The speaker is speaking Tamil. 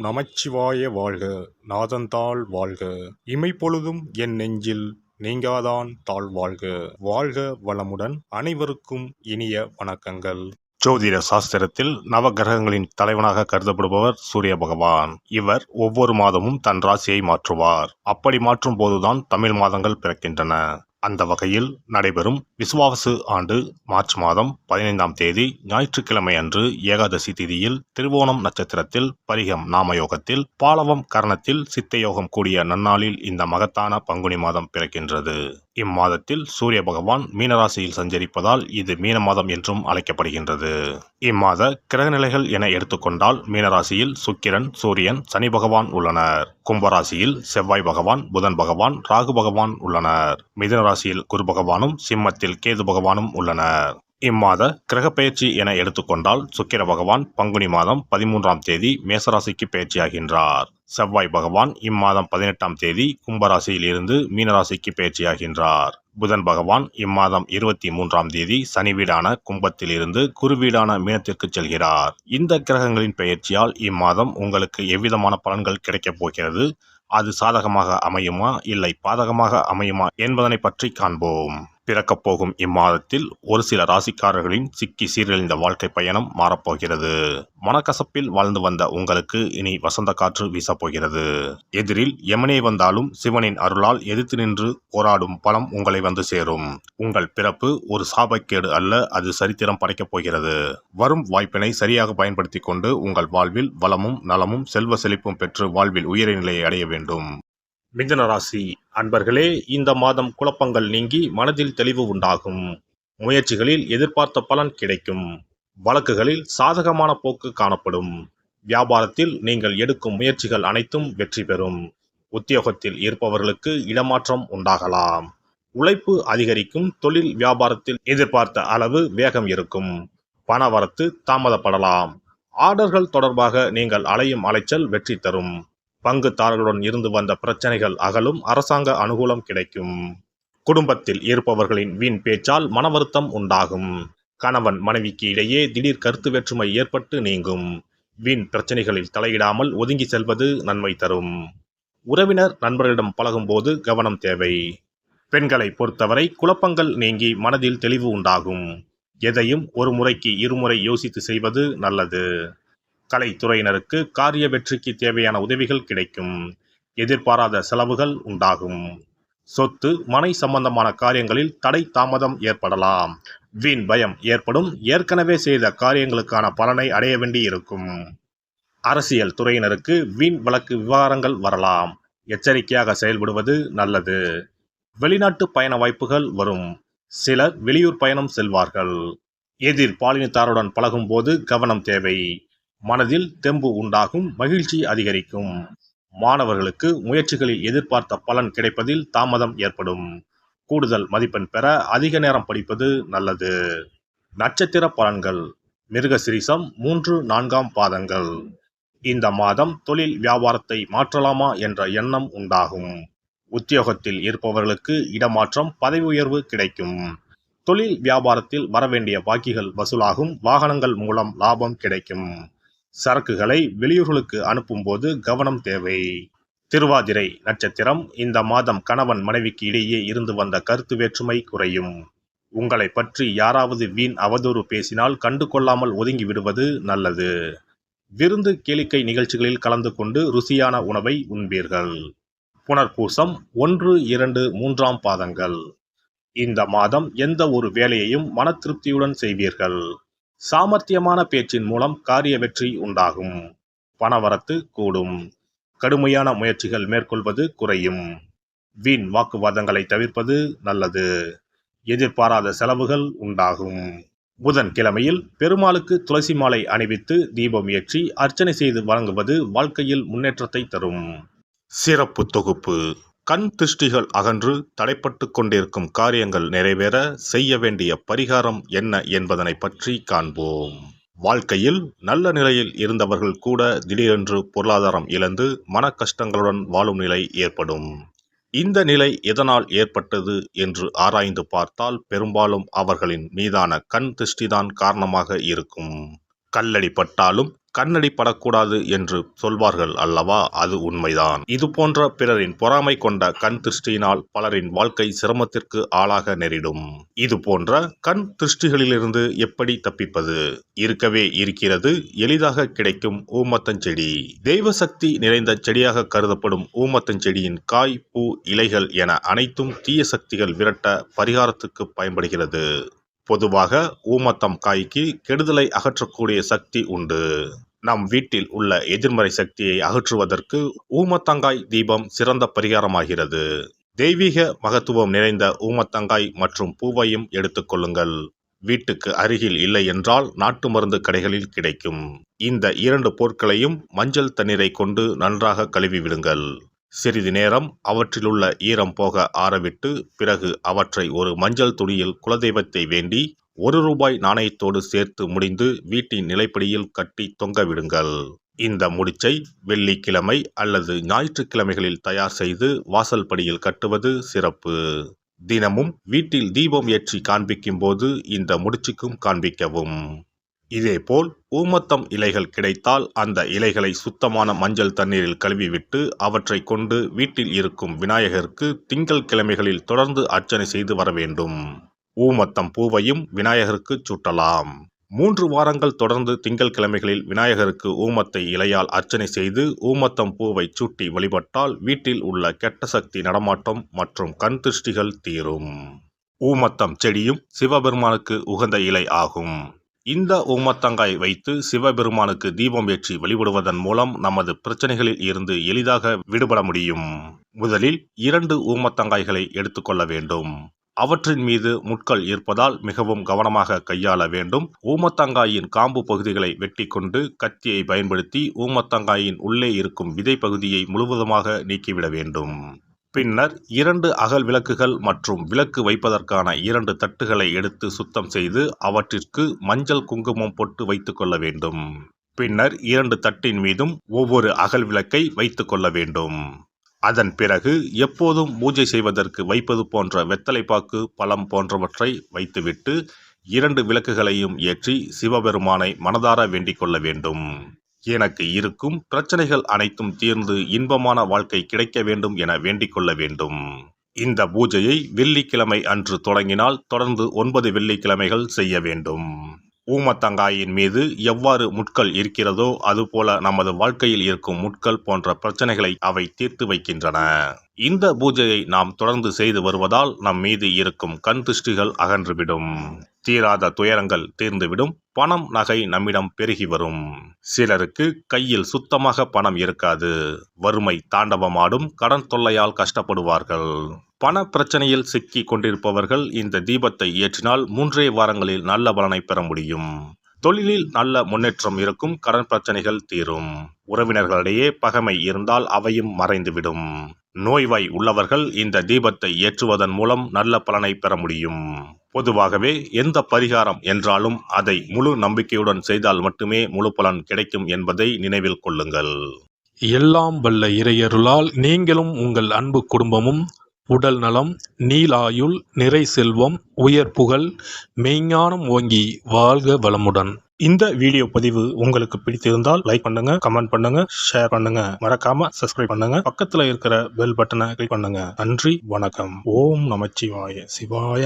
நமச்சிவாய வாழ்க. நாதன்தாள் வாழ்க. இமைப்பொழுதும் என் நெஞ்சில் நீங்காதான் தாழ்வாழ்க. வாழ்க வளமுடன். அனைவருக்கும் இனிய வணக்கங்கள். ஜோதிட சாஸ்திரத்தில் நவகிரகங்களின் தலைவனாக கருதப்படுபவர் சூரிய பகவான். இவர் ஒவ்வொரு மாதமும் தன் ராசியை மாற்றுவார். அப்படி மாற்றும் போதுதான் தமிழ் மாதங்கள் பிறக்கின்றன. அந்த வகையில் நடைபெறும் விசுவாவசு ஆண்டு மார்ச் மாதம் 15ஆம் தேதி ஞாயிற்றுக்கிழமை அன்று ஏகாதசி திதியில் திருவோணம் நட்சத்திரத்தில் பரிகம் நாமயோகத்தில் பாலவம் கரணத்தில் சித்தயோகம் கூடிய நன்னாளில் இந்த மகத்தான பங்குனி மாதம் பிறக்கின்றது. இம்மாதத்தில் சூரிய பகவான் மீனராசியில் சஞ்சரிப்பதால் இது மீன மாதம் என்றும் அழைக்கப்படுகின்றது. இம்மாத கிரகநிலைகள் என எடுத்துக்கொண்டால் மீனராசியில் சுக்கிரன், சூரியன், சனி பகவான் உள்ளனர். கும்பராசியில் செவ்வாய் பகவான், புதன் பகவான், ராகு பகவான் உள்ளனர். மிதுன ராசியில் குரு பகவானும், சிம்மத்தில் கேது பகவானும் உள்ளனர். இம்மாத கிரகப்பெயர்ச்சி என எடுத்துக்கொண்டால் சுக்கிர பகவான் பங்குனி மாதம் 13ஆம் தேதி மேசராசிக்கு பயிற்சியாகின்றார். செவ்வாய் பகவான் இம்மாதம் 18ஆம் தேதி கும்பராசியில் இருந்து மீனராசிக்கு பயிற்சியாகின்றார். புதன் பகவான் இம்மாதம் 23ஆம் தேதி சனி வீடான கும்பத்தில் இருந்து குரு வீடான மீனத்திற்கு செல்கிறார். இந்த கிரகங்களின் பெயர்ச்சியால் இம்மாதம் உங்களுக்கு எவ்விதமான பலன்கள் கிடைக்கப் போகிறது, அது சாதகமாக அமையுமா இல்லை பாதகமாக அமையுமா என்பதனை பற்றி காண்போம். பிறக்கப் போகும் இம்மாதத்தில் ஒரு சில ராசிக்காரர்களின் சிக்கி சீரழிந்த வாழ்க்கை பயணம் மாறப்போகிறது. மனக்கசப்பில் வாழ்ந்து வந்த உங்களுக்கு இனி வசந்த காற்று வீசப்போகிறது. எதிரில் எமனே வந்தாலும் சிவனின் அருளால் எதிர்த்து நின்று போராடும் பலம் உங்களை வந்து சேரும். உங்கள் பிறப்பு ஒரு சாபக்கேடு அல்ல, அது சரித்திரம் படைக்கப் போகிறது. வரும் வாய்ப்பினை சரியாக பயன்படுத்தி கொண்டு உங்கள் வாழ்வில் வளமும் நலமும் செல்வ செழிப்பும் பெற்று வாழ்வில் உயரிய நிலையை அடைய வேண்டும். மிதுன ராசி அன்பர்களே, இந்த மாதம் குழப்பங்கள் நீங்கி மனதில் தெளிவு உண்டாகும். முயற்சிகளில் எதிர்பார்த்த பலன் கிடைக்கும். வழக்குகளில் சாதகமான போக்கு காணப்படும். வியாபாரத்தில் நீங்கள் எடுக்கும் முயற்சிகள் அனைத்தும் வெற்றி பெறும். உத்தியோகத்தில் இருப்பவர்களுக்கு இடமாற்றம் உண்டாகலாம். உழைப்பு அதிகரிக்கும். தொழில் வியாபாரத்தில் எதிர்பார்த்த அளவு வேகம் இருக்கும். பணவரத்து தாமதப்படலாம். ஆர்டர்கள் தொடர்பாக நீங்கள் அலையும் அலைச்சல் வெற்றி தரும். பங்குதாரர்களுடன் இருந்து வந்த பிரச்சனைகள் அகலும். அரசாங்க அனுகூலம் கிடைக்கும். குடும்பத்தில் இருப்பவர்களின் வீண் பேச்சால் மன வருத்தம் உண்டாகும். கணவன் மனைவிக்கு இடையே திடீர் கருத்து வேற்றுமை ஏற்பட்டு நீங்கும். வீண் பிரச்சனைகளில் தலையிடாமல் ஒதுங்கி செல்வது நன்மை தரும். உறவினர் நண்பர்களிடம் பழகும் போது கவனம் தேவை. பெண்களை பொறுத்தவரை குழப்பங்கள் நீங்கி மனதில் தெளிவு உண்டாகும். எதையும் ஒரு முறைக்கு இருமுறை யோசித்து செய்வது நல்லது. கலைத்துறையினருக்கு காரிய வெற்றிக்கு தேவையான உதவிகள் கிடைக்கும். எதிர்பாராத செலவுகள் உண்டாகும். சொத்து மனை சம்பந்தமான காரியங்களில் தடை தாமதம் ஏற்படலாம். வீண் பயம் ஏற்படும். ஏற்கனவே செய்த காரியங்களுக்கான பலனை அடைய வேண்டி இருக்கும். அரசியல் துறையினருக்கு வீண் வழக்கு விவகாரங்கள் வரலாம். எச்சரிக்கையாக செயல்படுவது நல்லது. வெளிநாட்டு பயண வாய்ப்புகள் வரும். சிலர் வெளியூர் பயணம் செல்வார்கள். எதிர் பாலினத்தாருடன் பழகும் போது கவனம் தேவை. மனதில் தெம்பு உண்டாகும். மகிழ்ச்சி அதிகரிக்கும். மாணவர்களுக்கு முயற்சிகளில் எதிர்பார்த்த பலன் கிடைப்பதில் தாமதம் ஏற்படும். கூடுதல் மதிப்பெண் பெற அதிக நேரம் படிப்பது நல்லது. நட்சத்திர பலன்கள். மிருகசிரிசம் 3, 4ஆம் பாதங்கள். இந்த மாதம் தொழில் வியாபாரத்தை மாற்றலாமா என்ற எண்ணம் உண்டாகும். உத்தியோகத்தில் இருப்பவர்களுக்கு இடமாற்றம், பதவி உயர்வு கிடைக்கும். தொழில் வியாபாரத்தில் வரவேண்டிய பாக்கிகள் வசூலாகும். வாகனங்கள் மூலம் லாபம் கிடைக்கும். சரக்குகளை வெளியூர்களுக்கு அனுப்பும் போது கவனம் தேவை. திருவாதிரை நட்சத்திரம். இந்த மாதம் கணவன் மனைவிக்கு இடையே இருந்து வந்த கருத்து வேற்றுமை குறையும். உங்களை பற்றி யாராவது வீண் அவதூறு பேசினால் கண்டு கொள்ளாமல் ஒதுங்கி விடுவது நல்லது. விருந்து கேளிக்கை நிகழ்ச்சிகளில் கலந்து கொண்டு ருசியான உணவை உண்பீர்கள். புனர்பூசம் 1, 2, 3ஆம் பாதங்கள். இந்த மாதம் எந்த ஒரு வேலையையும் மன திருப்தியுடன் செய்வீர்கள். சாமர்த்தியமான பேச்சின் மூலம் காரிய வெற்றி உண்டாகும். பணவரத்து கூடும். கடுமையான முயற்சிகள் மேற்கொள்வது குறையும். வீண் வாக்குவாதங்களை தவிர்ப்பது நல்லது. எதிர்பாராத செலவுகள் உண்டாகும். புதன் கிழமையில் பெருமாளுக்கு துளசி மாலை அணிவித்து தீபம் ஏற்றி அர்ச்சனை செய்து வழங்குவது வாழ்க்கையில் முன்னேற்றத்தை தரும். சிறப்பு தொகுப்பு. கண் திருஷ்டிகள் அகன்று தடைப்பட்டு கொண்டிருக்கும் காரியங்கள் நிறைவேற செய்ய வேண்டிய பரிகாரம் என்ன என்பதனை பற்றி காண்போம். வாழ்க்கையில் நல்ல நிலையில் இருந்தவர்கள் கூட திடீரென்று பொருளாதாரம் இழந்து மன கஷ்டங்களுடன் வாழும் நிலை ஏற்படும். இந்த நிலை எதனால் ஏற்பட்டது என்று ஆராய்ந்து பார்த்தால் பெரும்பாலும் அவர்களின் மீதான கண் திருஷ்டிதான் காரணமாக இருக்கும். கல்லடி பட்டாலும் கண்ணடி படக்கூடாது என்று சொல்வார்கள் அல்லவா, அது உண்மைதான். இது போன்ற பிறரின் பொறாமை கொண்ட கண் திருஷ்டியினால் பலரின் வாழ்க்கை சிரமத்திற்கு ஆளாக நேரிடும். இது போன்ற கண் திருஷ்டிகளிலிருந்து எப்படி தப்பிப்பது? இருக்கவே இருக்கிறது எளிதாக கிடைக்கும் ஊமத்தஞ்செடி. தெய்வ சக்தி நிறைந்த செடியாக கருதப்படும் ஊமத்தஞ்செடியின் காய், பூ, இலைகள் என அனைத்தும் தீய சக்திகள் விரட்ட பரிகாரத்துக்கு பயன்படுகிறது. பொதுவாக ஊமத்தம் காய்க்கு கெடுதலை அகற்றக்கூடிய சக்தி உண்டு. நம் வீட்டில் உள்ள எதிர்மறை சக்தியை அகற்றுவதற்கு ஊமத்தங்காய் தீபம் சிறந்த பரிகாரமாகிறது. தெய்வீக மகத்துவம் நிறைந்த ஊமத்தங்காய் மற்றும் பூவையும் எடுத்துக்கொள்ளுங்கள். வீட்டுக்கு அருகில் இல்லை என்றால் நாட்டு மருந்து கடைகளில் கிடைக்கும். இந்த 2 பொருட்களையும் மஞ்சள் தண்ணீரை கொண்டு நன்றாக கழுவி விடுங்கள். சிறிது நேரம் அவற்றிலுள்ள ஈரம் போக ஆறவிட்டு பிறகு அவற்றை ஒரு மஞ்சள் துணியில் குலதெய்வத்தை வேண்டி ₹1 நாணயத்தோடு சேர்த்து முடிந்து வீட்டின் நிலைப்படியில் கட்டி தொங்க விடுங்கள். இந்த முடிச்சை வெள்ளிக்கிழமை அல்லது ஞாயிற்றுக்கிழமைகளில் தயார் செய்து வாசல் படியில் கட்டுவது சிறப்பு. தினமும் வீட்டில் தீபம் ஏற்றி காண்பிக்கும் போது இந்த முடிச்சுக்கும் காண்பிக்கவும். இதேபோல் ஊமத்தம் இலைகள் கிடைத்தால் அந்த இலைகளை சுத்தமான மஞ்சள் தண்ணீரில் கழுவிவிட்டு அவற்றை கொண்டு வீட்டில் இருக்கும் விநாயகருக்கு திங்கள் கிழமைகளில் தொடர்ந்து அர்ச்சனை செய்து வர வேண்டும். ஊமத்தம் பூவையும் விநாயகருக்கு சூட்டலாம். 3 வாரங்கள் தொடர்ந்து திங்கள் கிழமைகளில் விநாயகருக்கு ஊமத்தை இலையால் அர்ச்சனை செய்து ஊமத்தம் பூவை சூட்டி வழிபட்டால் வீட்டில் உள்ள கெட்ட சக்தி நடமாட்டம் மற்றும் கண் திருஷ்டிகள் தீரும். ஊமத்தம் செடியும் சிவபெருமானுக்கு உகந்த இலை ஆகும். இந்த ஊமத்தங்காய் வைத்து சிவபெருமானுக்கு தீபம் ஏற்றி வழிபடுவதன் மூலம் நமது பிரச்சனைகளில் இருந்து எளிதாக விடுபட முடியும். முதலில் 2 ஊமத்தங்காய்களை எடுத்துக்கொள்ள வேண்டும். அவற்றின் மீது முட்கள் இருப்பதால் மிகவும் கவனமாக கையாள வேண்டும். ஊமத்தங்காயின் காம்பு பகுதிகளை வெட்டி கொண்டு கத்தியை பயன்படுத்தி ஊமத்தங்காயின் உள்ளே இருக்கும் விதை பகுதியை முழுவதுமாக நீக்கிவிட வேண்டும். பின்னர் 2 அகல் விளக்குகள் மற்றும் விளக்கு வைப்பதற்கான 2 தட்டுகளை எடுத்து சுத்தம் செய்து அவற்றிற்கு மஞ்சள் குங்குமம் போட்டு வைத்துக் கொள்ள வேண்டும். பின்னர் 2 தட்டின் மீதும் ஒவ்வொரு அகல் விளக்கை வைத்துக் கொள்ள வேண்டும். அதன் பிறகு எப்போதும் பூஜை செய்வதற்கு வைப்பது போன்ற வெத்தலைப்பாக்கு, பழம் போன்றவற்றை வைத்துவிட்டு 2 விளக்குகளையும் ஏற்றி சிவபெருமானை மனதார வேண்டிக் கொள்ள வேண்டும். எனக்கு இருக்கும் பிரச்சனைகள் அனைத்தும் தீர்ந்து இன்பமான வாழ்க்கை கிடைக்க வேண்டும் என வேண்டிக் கொள்ள வேண்டும். இந்த பூஜையை வெள்ளிக்கிழமை அன்று தொடங்கினால் தொடர்ந்து 9 வெள்ளிக்கிழமைகள் செய்ய வேண்டும். ஊமத்தங்காயின் மீது எவ்வாறு முட்கள் இருக்கிறதோ அதுபோல நமது வாழ்க்கையில் இருக்கும் முட்கள் போன்ற பிரச்சனைகளை அவை தீர்த்து வைக்கின்றன. இந்த பூஜையை நாம் தொடர்ந்து செய்து வருவதால் நம் மீது இருக்கும் கண் திருஷ்டிகள் அகன்றுவிடும். தீராத துயரங்கள் தீர்ந்துவிடும். பணம், நகை நம்மிடம் பெருகி வரும். சிலருக்கு கையில் சுத்தமாக பணம் இருக்காது. வறுமை தாண்டவமாடும். கடன் தொல்லையால் கஷ்டப்படுவார்கள். பண பிரச்சனையில் சிக்கி கொண்டிருப்பவர்கள் இந்த தீபத்தை ஏற்றினால் 3 வாரங்களில் நல்ல பலனை பெற முடியும். தொழிலில் நல்ல முன்னேற்றம் இருக்கும். கடன் பிரச்சனைகள் தீரும். உறவினர்களிடையே பகைமை இருந்தால் அவையும் மறைந்துவிடும். நோய்வாய் உள்ளவர்கள் இந்த தீபத்தை ஏற்றுவதன் மூலம் நல்ல பலனை பெற முடியும். பொதுவாகவே எந்த பரிகாரம் என்றாலும் அதை முழு நம்பிக்கையுடன் செய்தால் மட்டுமே முழு பலன் கிடைக்கும் என்பதை நினைவில் கொள்ளுங்கள். எல்லாம் வல்ல இறையருளால் நீங்களும் உங்கள் அன்பு குடும்பமும் உடல் நலம், நீலாயுள், நிறை செல்வம், உயர் புகழ், மெய்ஞானம் ஓங்கி வாழ்க வளமுடன். இந்த வீடியோ பதிவு உங்களுக்கு பிடித்திருந்தால் லைக் பண்ணுங்க, கமெண்ட் பண்ணுங்க, ஷேர் பண்ணுங்க. மறக்காம சப்ஸ்கிரைப் பண்ணுங்க. பக்கத்துல இருக்கிற பெல் பட்டனை கிளிக் பண்ணுங்க. நன்றி, வணக்கம். ஓம் நமச்சிவாய. சிவாய